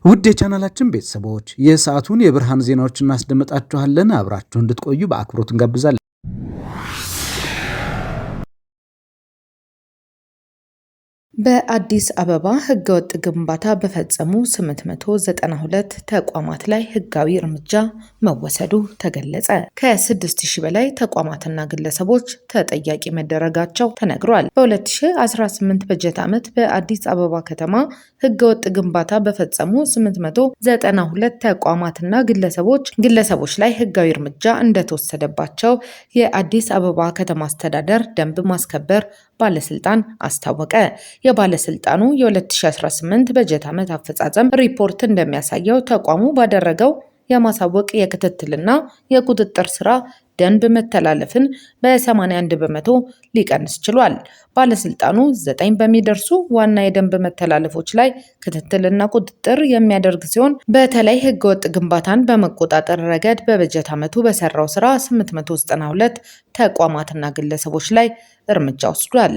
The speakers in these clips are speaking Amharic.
ውድ የቻናላችን ቤተሰቦች የሰዓቱን የብርሃን ዜናዎችን እናስደምጣችኋለን። አብራችሁ እንድትቆዩ በአክብሮት እንጋብዛለን። በአዲስ አበባ ህገወጥ ግንባታ በፈጸሙ 892 ተቋማት ላይ ህጋዊ እርምጃ መወሰዱ ተገለጸ። ከ6000 በላይ ተቋማትና ግለሰቦች ተጠያቂ መደረጋቸው ተነግሯል። በ2018 በጀት ዓመት በአዲስ አበባ ከተማ ህገወጥ ግንባታ በፈጸሙ 892 ተቋማትና ግለሰቦች ላይ ህጋዊ እርምጃ እንደተወሰደባቸው የአዲስ አበባ ከተማ አስተዳደር ደንብ ማስከበር ባለስልጣን አስታወቀ። የባለስልጣኑ የ2018 በጀት ዓመት አፈጻጸም ሪፖርት እንደሚያሳየው ተቋሙ ባደረገው የማሳወቅ የክትትልና የቁጥጥር ስራ ደንብ መተላለፍን በ81 በመቶ ሊቀንስ ችሏል። ባለስልጣኑ 9 በሚደርሱ ዋና የደንብ መተላለፎች ላይ ክትትልና ቁጥጥር የሚያደርግ ሲሆን በተለይ ህገወጥ ግንባታን በመቆጣጠር ረገድ በበጀት ዓመቱ በሰራው ስራ 892 ተቋማትና ግለሰቦች ላይ እርምጃ ወስዷል።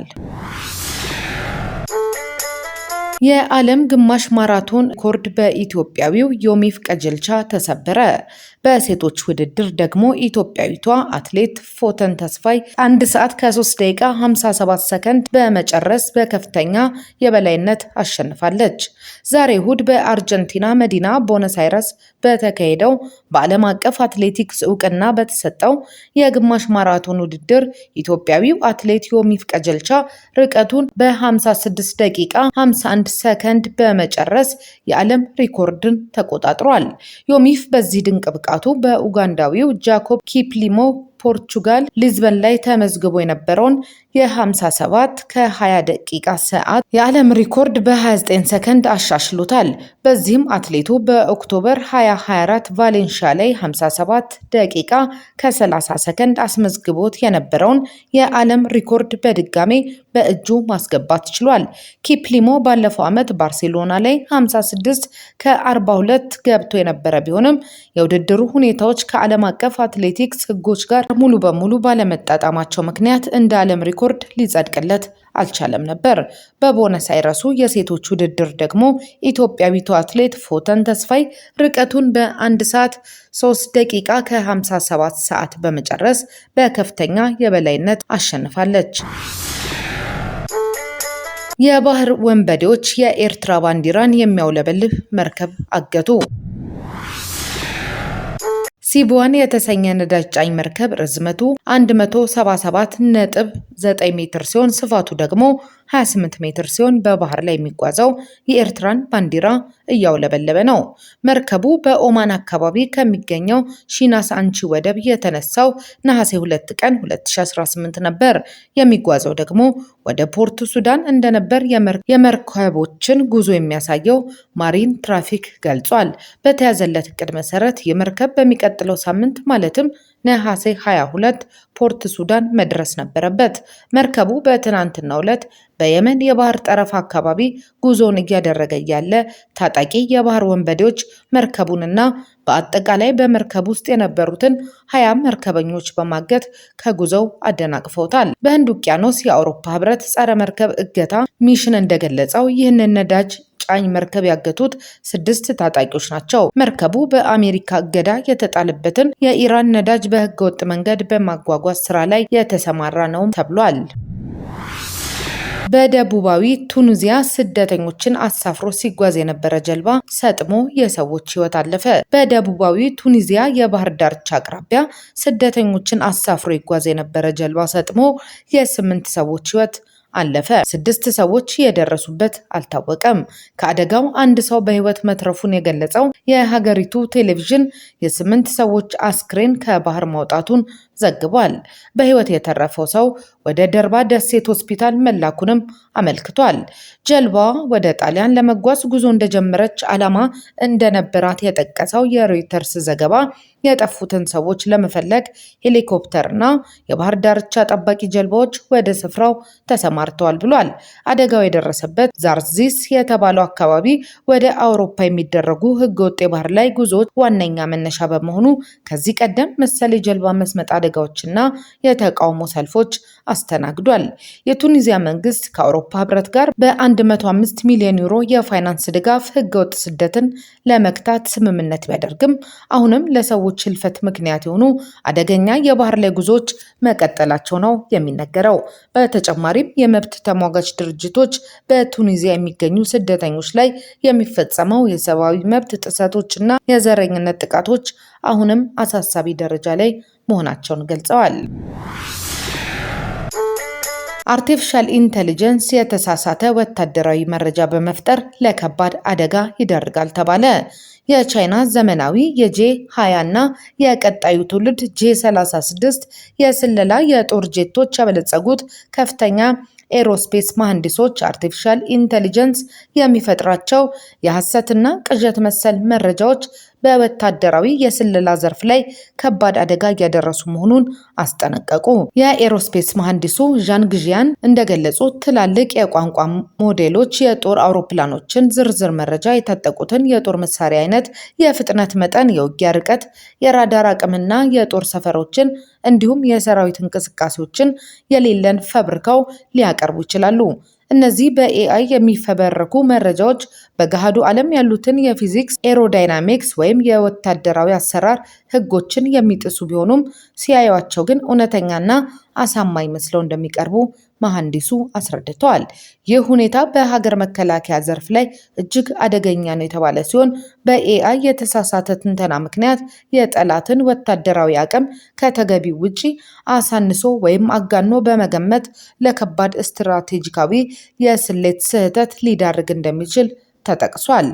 የዓለም ግማሽ ማራቶን ሪኮርድ በኢትዮጵያዊው ዮሚፍ ቀጀልቻ ተሰበረ። በሴቶች ውድድር ደግሞ ኢትዮጵያዊቷ አትሌት ፎተን ተስፋይ 1 ሰዓት ከ3 ደቂቃ 57 ሰከንድ በመጨረስ በከፍተኛ የበላይነት አሸንፋለች። ዛሬ እሁድ በአርጀንቲና መዲና ቦነስ አይረስ በተካሄደው በዓለም አቀፍ አትሌቲክስ እውቅና በተሰጠው የግማሽ ማራቶን ውድድር ኢትዮጵያዊው አትሌት ዮሚፍ ቀጀልቻ ርቀቱን በ56 ደቂቃ 51 ሰከንድ በመጨረስ የዓለም ሪኮርድን ተቆጣጥሯል። ዮሚፍ በዚህ ድንቅ ብቃቱ በኡጋንዳዊው ጃኮብ ኪፕሊሞ ፖርቹጋል ሊዝበን ላይ ተመዝግቦ የነበረውን የ57 ከ20 ደቂቃ ሰዓት የዓለም ሪኮርድ በ29 ሰከንድ አሻሽሎታል። በዚህም አትሌቱ በኦክቶበር 2024 ቫሌንሺያ ላይ 57 ደቂቃ ከ30 ሰከንድ አስመዝግቦት የነበረውን የዓለም ሪኮርድ በድጋሜ በእጁ ማስገባት ችሏል። ኪፕሊሞ ባለፈው ዓመት ባርሴሎና ላይ 56 ከ42 ገብቶ የነበረ ቢሆንም የውድድሩ ሁኔታዎች ከዓለም አቀፍ አትሌቲክስ ሕጎች ጋር ሙሉ በሙሉ ባለመጣጣማቸው ምክንያት እንደ ዓለም ሪኮርድ ሊጸድቅለት አልቻለም ነበር። በቦነስ አይረሱ የሴቶች ውድድር ደግሞ ኢትዮጵያዊቷ አትሌት ፎተን ተስፋይ ርቀቱን በ1 ሰዓት 3 ደቂቃ ከ57 ሰዓት በመጨረስ በከፍተኛ የበላይነት አሸንፋለች። የባህር ወንበዴዎች የኤርትራ ባንዲራን የሚያውለበልብ መርከብ አገቱ። ሲቦን የተሰኘ ነዳጅ ጫኝ መርከብ ርዝመቱ 177.9 ሜትር ሲሆን ስፋቱ ደግሞ 28 ሜትር ሲሆን በባህር ላይ የሚጓዘው የኤርትራን ባንዲራ እያውለበለበ ነው። መርከቡ በኦማን አካባቢ ከሚገኘው ሺናስ አንቺ ወደብ የተነሳው ነሐሴ 2 ቀን 2018 ነበር። የሚጓዘው ደግሞ ወደ ፖርት ሱዳን እንደነበር የመርከቦችን ጉዞ የሚያሳየው ማሪን ትራፊክ ገልጿል። በተያዘለት እቅድ መሰረት የመርከብ በሚቀጥለው ሳምንት ማለትም ነሐሴ 22 ፖርት ሱዳን መድረስ ነበረበት። መርከቡ በትናንትናው ዕለት በየመን የባህር ጠረፍ አካባቢ ጉዞውን እያደረገ ያለ ታጣቂ የባህር ወንበዴዎች መርከቡንና በአጠቃላይ በመርከብ ውስጥ የነበሩትን 20 መርከበኞች በማገት ከጉዞው አደናቅፈውታል። በህንድ ውቅያኖስ የአውሮፓ ህብረት ጸረ መርከብ እገታ ሚሽን እንደገለጸው ይህንን ነዳጅ ጫኝ መርከብ ያገቱት 6 ታጣቂዎች ናቸው። መርከቡ በአሜሪካ እገዳ የተጣለበትን የኢራን ነዳጅ በህገወጥ መንገድ በማጓጓዝ ስራ ላይ የተሰማራ ነው ተብሏል። በደቡባዊ ቱኒዚያ ስደተኞችን አሳፍሮ ሲጓዝ የነበረ ጀልባ ሰጥሞ የሰዎች ህይወት አለፈ። በደቡባዊ ቱኒዚያ የባህር ዳርቻ አቅራቢያ ስደተኞችን አሳፍሮ ይጓዝ የነበረ ጀልባ ሰጥሞ የ8 ሰዎች ህይወት አለፈ። 6 ሰዎች የደረሱበት አልታወቀም። ከአደጋው 1 ሰው በህይወት መትረፉን የገለጸው የሀገሪቱ ቴሌቪዥን የ8 ሰዎች አስክሬን ከባህር ማውጣቱን ዘግቧል። በህይወት የተረፈው ሰው ወደ ደርባ ደሴት ሆስፒታል መላኩንም አመልክቷል። ጀልባዋ ወደ ጣሊያን ለመጓዝ ጉዞ እንደጀመረች ዓላማ እንደነበራት የጠቀሰው የሮይተርስ ዘገባ የጠፉትን ሰዎች ለመፈለግ ሄሊኮፕተርና የባህር ዳርቻ ጠባቂ ጀልባዎች ወደ ስፍራው ተሰማርተዋል ብሏል። አደጋው የደረሰበት ዛርዚስ የተባለው አካባቢ ወደ አውሮፓ የሚደረጉ ህገወጥ የባህር ላይ ጉዞዎች ዋነኛ መነሻ በመሆኑ ከዚህ ቀደም መሰል የጀልባ መስመጥ አደጋዎችና የተቃውሞ ሰልፎች አስተናግዷል። የቱኒዚያ መንግስት ከአውሮፓ ህብረት ጋር በ105 ሚሊዮን ዩሮ የፋይናንስ ድጋፍ ህገወጥ ስደትን ለመግታት ስምምነት ቢያደርግም አሁንም ለሰዎች ህልፈት ምክንያት የሆኑ አደገኛ የባህር ላይ ጉዞዎች መቀጠላቸው ነው የሚነገረው። በተጨማሪም የመብት ተሟጋች ድርጅቶች በቱኒዚያ የሚገኙ ስደተኞች ላይ የሚፈጸመው የሰብአዊ መብት ጥሰቶችና የዘረኝነት ጥቃቶች አሁንም አሳሳቢ ደረጃ ላይ መሆናቸውን ገልጸዋል። አርቲፊሻል ኢንተለጀንስ የተሳሳተ ወታደራዊ መረጃ በመፍጠር ለከባድ አደጋ ይዳርጋል ተባለ። የቻይና ዘመናዊ የጄ20 እና የቀጣዩ ትውልድ ጄ36 የስለላ የጦር ጄቶች ያበለጸጉት ከፍተኛ ኤሮስፔስ መሐንዲሶች አርቲፊሻል ኢንተለጀንስ የሚፈጥራቸው የሐሰትና ቅዠት መሰል መረጃዎች በወታደራዊ የስለላ ዘርፍ ላይ ከባድ አደጋ እያደረሱ መሆኑን አስጠነቀቁ። የኤሮስፔስ መሐንዲሱ ዣንግ ዢያን እንደገለጹት ትላልቅ የቋንቋ ሞዴሎች የጦር አውሮፕላኖችን ዝርዝር መረጃ የታጠቁትን የጦር መሳሪያ አይነት፣ የፍጥነት መጠን፣ የውጊያ ርቀት፣ የራዳር አቅምና የጦር ሰፈሮችን እንዲሁም የሰራዊት እንቅስቃሴዎችን የሌለን ፈብርከው ሊያቀርቡ ይችላሉ። እነዚህ በኤአይ የሚፈበረኩ መረጃዎች በገሃዱ ዓለም ያሉትን የፊዚክስ፣ ኤሮዳይናሚክስ ወይም የወታደራዊ አሰራር ህጎችን የሚጥሱ ቢሆኑም ሲያዩዋቸው ግን እውነተኛና አሳማኝ መስለው እንደሚቀርቡ መሐንዲሱ አስረድተዋል። ይህ ሁኔታ በሀገር መከላከያ ዘርፍ ላይ እጅግ አደገኛ ነው የተባለ ሲሆን በኤአይ የተሳሳተ ትንተና ምክንያት የጠላትን ወታደራዊ አቅም ከተገቢው ውጪ አሳንሶ ወይም አጋኖ በመገመት ለከባድ ስትራቴጂካዊ የስሌት ስህተት ሊዳርግ እንደሚችል ተጠቅሷል።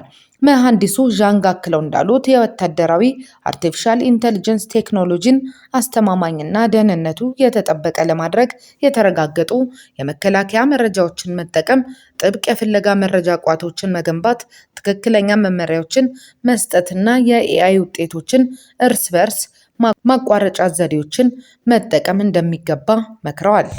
መሐንዲሱ ዣንግ አክለው እንዳሉት የወታደራዊ አርቲፊሻል ኢንተለጀንስ ቴክኖሎጂን አስተማማኝና ደህንነቱ የተጠበቀ ለማድረግ የተረጋገጡ የመከላከያ መረጃዎችን መጠቀም፣ ጥብቅ የፍለጋ መረጃ ቋቶችን መገንባት፣ ትክክለኛ መመሪያዎችን መስጠትና የኤአይ ውጤቶችን እርስ በርስ ማቋረጫ ዘዴዎችን መጠቀም እንደሚገባ መክረዋል።